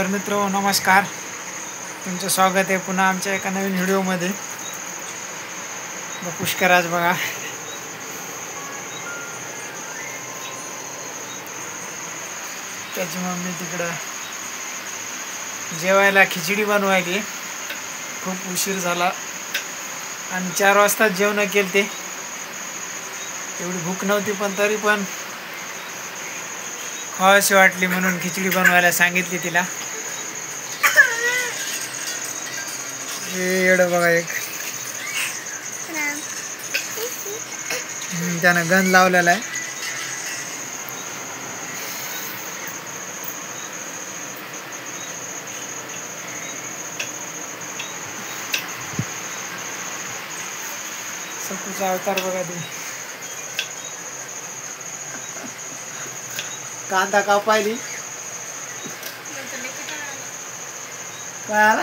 मित्रो नमस्कार, तुमचं स्वागत आहे पुन्हा आमच्या एका नवीन व्हिडिओमध्ये। पुष्कराज बघा, त्याची मम्मी तिकडं जेवायला खिचडी बनवायली। खूप उशीर झाला आणि 4 वाजता जेवण केले। एवढी भूक नव्हती पण तरी पण खावीशी वाटली म्हणून खिचडी बनवायला सांगितली तिला। एवढं बघा एक त्यानं गंध लावलेला आहे। सपूचा अवतार बघा तुम्ही। कांदा कापायली काय आला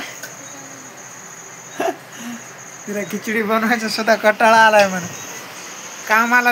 तिला खिचडी बनवायचा सुद्धा कंटाळा आलाय म्हणून कामाला